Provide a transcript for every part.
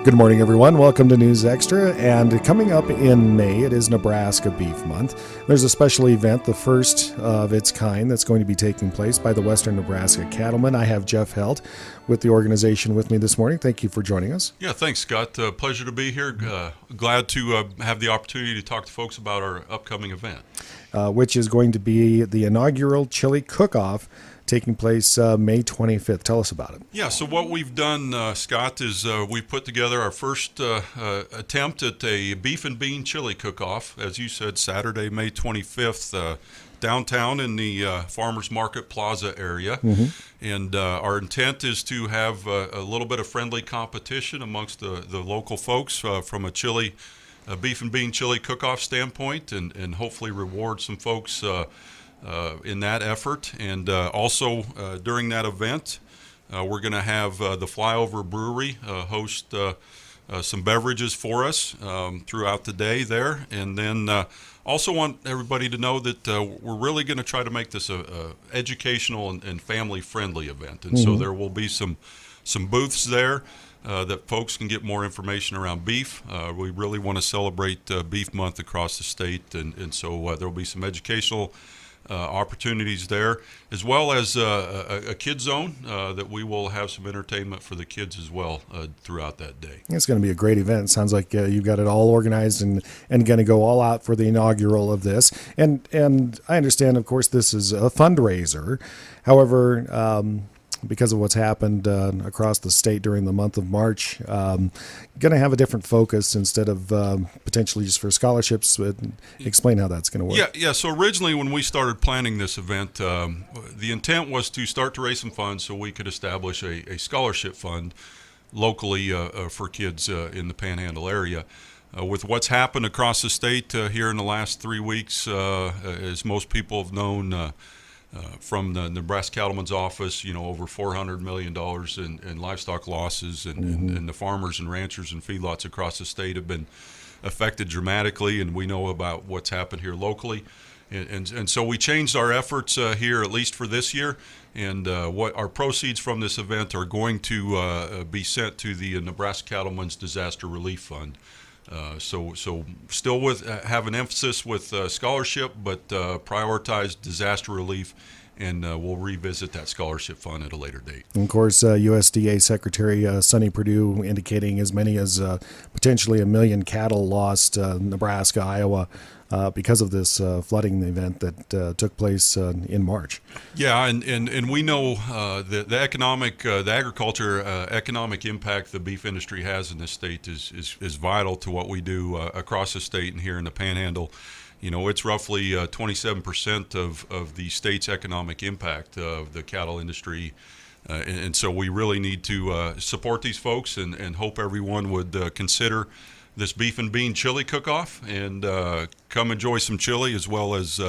Good morning, everyone. Welcome to News Extra. And coming up in May, it is Nebraska Beef Month. There's a special event, the first of its kind, that's going to be taking place by the Western Nebraska Cattlemen. I have Jeff Helt with the organization with me this morning. Thank you for joining us. Yeah, thanks, Scott. Pleasure to be here. Glad to have the opportunity to talk to folks about our upcoming event. Which is going to be the inaugural chili cook-off taking place May 25th. Tell us about it. Yeah, so what we've done, Scott, is we've put together our first attempt at a beef and bean chili cook-off, as you said, Saturday, May 25th, downtown in the Farmers Market Plaza area. And our intent is to have a little bit of friendly competition amongst the local folks from a beef and bean chili cook-off standpoint, and hopefully reward some folks in that effort. And also during that event, we're going to have the Flyover Brewery host some beverages for us throughout the day there. And then also want everybody to know that we're really going to try to make this a educational and family-friendly event. And so there will be some booths there that folks can get more information around beef. We really want to celebrate Beef Month across the state, and so there will be some educational opportunities there, as well as a kid zone that we will have some entertainment for the kids as well throughout that day. It's going to be a great event. Sounds like you've got it all organized and going to go all out for the inaugural of this. And I understand, of course, this is a fundraiser. However, because of what's happened across the state during the month of March, going to have a different focus instead of potentially just for scholarships. Explain how that's going to work. Yeah. So originally when we started planning this event, the intent was to start to raise some funds so we could establish a scholarship fund locally for kids in the Panhandle area. With what's happened across the state here in the last 3 weeks, as most people have known, from the Nebraska Cattlemen's office, over $400 million in livestock losses, and the farmers and ranchers and feedlots across the state have been affected dramatically, and we know about what's happened here locally. And so we changed our efforts here, at least for this year, and what our proceeds from this event are going to be sent to the Nebraska Cattlemen's Disaster Relief Fund. So still have an emphasis with scholarship, but prioritize disaster relief, and we'll revisit that scholarship fund at a later date. And of course, USDA Secretary Sonny Perdue indicating as many as potentially 1 million cattle lost Nebraska, Iowa, because of this flooding event that took place in March. Yeah, and we know the agriculture economic impact the beef industry has in this state is vital to what we do across the state and here in the Panhandle. It's roughly 27% of the state's economic impact of the cattle industry. And so we really need to support these folks and hope everyone would consider this beef and bean chili cook-off and come enjoy some chili, as well as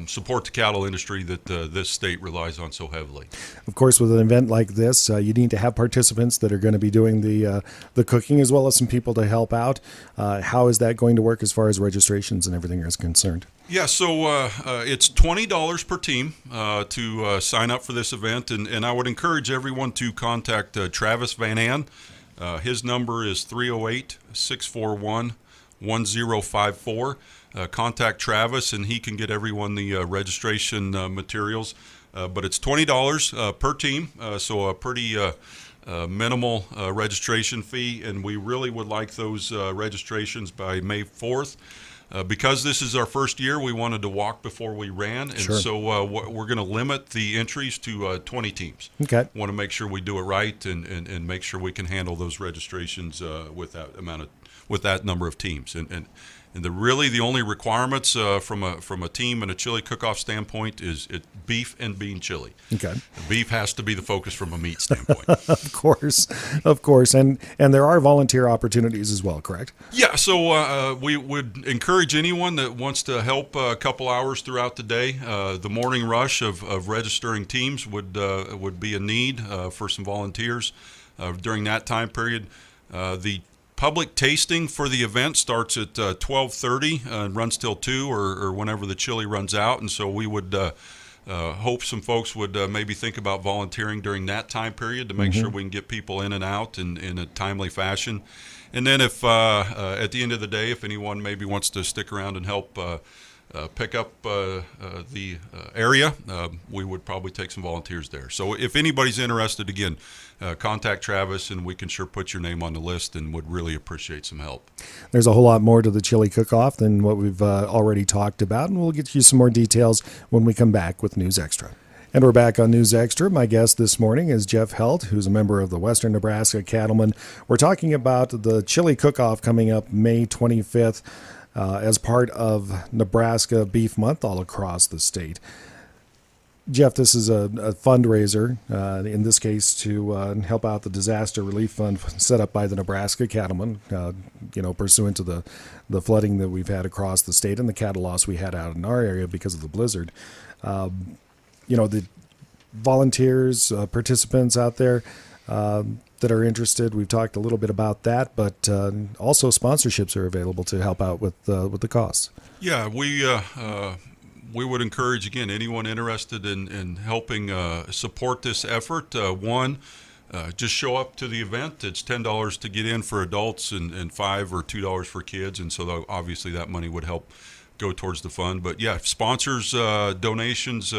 support the cattle industry that this state relies on so heavily. Of course, with an event like this, you need to have participants that are going to be doing the cooking, as well as some people to help out. How is that going to work as far as registrations and everything is concerned? Yeah, so it's $20 per team to sign up for this event, and I would encourage everyone to contact Travis Van Ann. His number is 308-641-1054. Contact Travis, and he can get everyone the registration materials. But it's $20 per team, so a pretty minimal registration fee, and we really would like those registrations by May 4th. Because this is our first year, we wanted to walk before we ran, and so we're going to limit the entries to 20 teams. Okay. Want to make sure we do it right and make sure we can handle those registrations with that number of teams. And the only requirements from a team and a chili cook-off standpoint is beef and bean chili. Okay. Beef has to be the focus from a meat standpoint. Of course, and there are volunteer opportunities as well, correct? Yeah. So we would encourage anyone that wants to help a couple hours throughout the day. The morning rush of registering teams would be a need for some volunteers during that time period. The public tasting for the event starts at 12:30 and runs till 2 or whenever the chili runs out, and so we would hope some folks would maybe think about volunteering during that time period to make sure we can get people in and out in a timely fashion. And then if at the end of the day, if anyone maybe wants to stick around and help pick up the area, we would probably take some volunteers there. So if anybody's interested, again, contact Travis, and we can sure put your name on the list, and would really appreciate some help. There's a whole lot more to the chili cook-off than what we've already talked about, and we'll get you some more details when we come back with News Extra. And we're back on News Extra. My guest this morning is Jeff Helt, who's a member of the Western Nebraska Cattlemen. We're talking about the chili cook-off coming up May 25th as part of Nebraska Beef Month all across the state. Jeff, this is a fundraiser, in this case to help out the disaster relief fund set up by the Nebraska Cattlemen, pursuant to the flooding that we've had across the state and the cattle loss we had out in our area because of the blizzard. The volunteers, participants out there that are interested, we've talked a little bit about that, but also sponsorships are available to help out with the costs. Yeah, we would encourage, again, anyone interested in helping support this effort. Just show up to the event. It's $10 to get in for adults and $5 or $2 for kids, and so obviously that money would help go towards the fund. But yeah, sponsors, donations,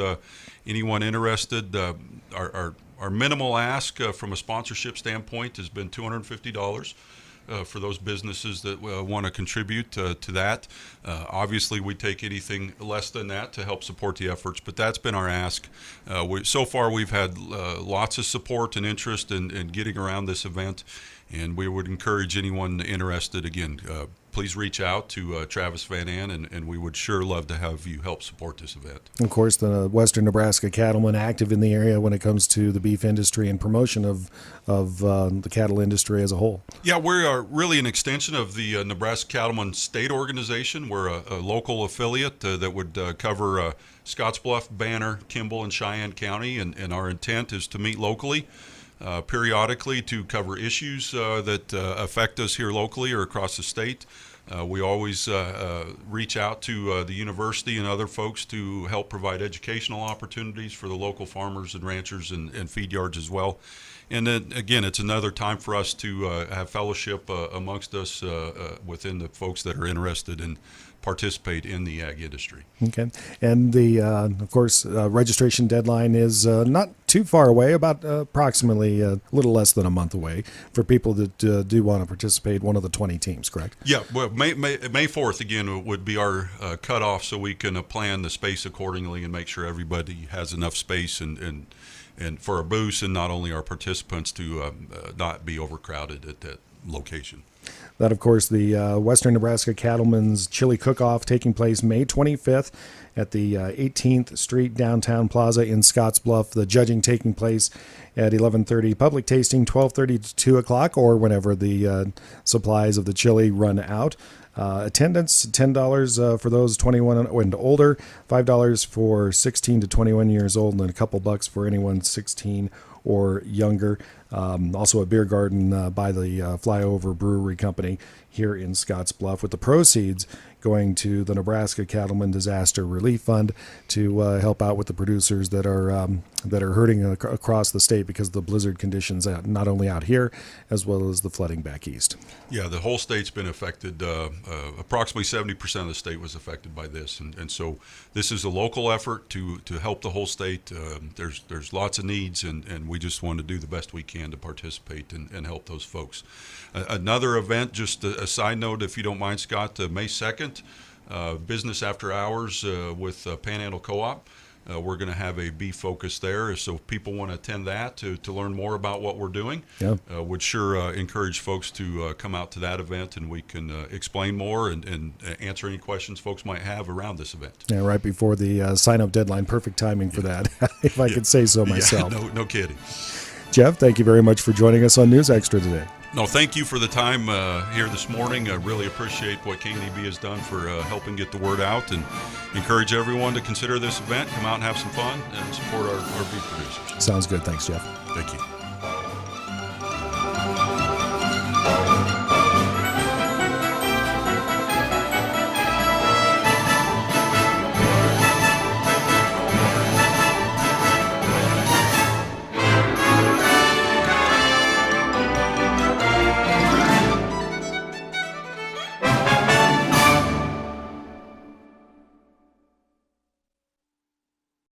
anyone interested, our minimal ask from a sponsorship standpoint has been $250 for those businesses that want to contribute to that. Obviously, we take anything less than that to help support the efforts, but that's been our ask. So far, we've had lots of support and interest in getting around this event, and we would encourage anyone interested, again, please reach out to Travis Van Ann, and we would sure love to have you help support this event. Of course, the Western Nebraska Cattlemen active in the area when it comes to the beef industry and promotion of the cattle industry as a whole. Yeah, we are really an extension of the Nebraska Cattlemen State Organization. We're a local affiliate that would cover Scottsbluff, Banner, Kimball, and Cheyenne County, and our intent is to meet locally periodically to cover issues that affect us here locally or across the state. We always reach out to the university and other folks to help provide educational opportunities for the local farmers and ranchers and feed yards as well. And then, again, it's another time for us to have fellowship amongst us within the folks that are interested in participate in the ag industry. Okay. And of course, registration deadline is not too far away, about approximately a little less than a month away for people that do want to participate, one of the 20 teams, correct? Yeah. Well, May 4th, again, would be our cutoff, so we can plan the space accordingly and make sure everybody has enough space and for our booths, and not only our participants to not be overcrowded at that location. That, of course, the Western Nebraska Cattlemen's Chili Cook-Off taking place May 25th at the 18th Street Downtown Plaza in Scottsbluff. The judging taking place at 11:30, public tasting 12:30 to 2 o'clock, or whenever the supplies of the chili run out. Attendance, $10 for those 21 and older, $5 for 16 to 21 years old, and a couple bucks for anyone 16 or younger. Also a beer garden by the Flyover Brewery Company here in Scottsbluff, with the proceeds going to the Nebraska Cattlemen Disaster Relief Fund to help out with the producers that are hurting across the state because of the blizzard conditions, not only out here as well as the flooding back east. Yeah, the whole state's been affected. Approximately 70% of the state was affected by this, and so this is a local effort to help the whole state. There's lots of needs, and we just want to do the best we can to participate and help those folks. Another event, just a side note, if you don't mind, Scott, May 2nd, Business After Hours with Panhandle Co-op. We're going to have a beef focus there, so if people want to attend that to learn more about what we're doing, would sure encourage folks to come out to that event, and we can explain more and answer any questions folks might have around this event. Yeah, right before the sign-up deadline. Perfect timing for that, if I could say so myself. Yeah, no kidding. Jeff, thank you very much for joining us on News Extra today. No, thank you for the time here this morning. I really appreciate what KNEB has done for helping get the word out, and encourage everyone to consider this event, come out and have some fun, and support our beef producers. Sounds good. Thanks, Jeff. Thank you.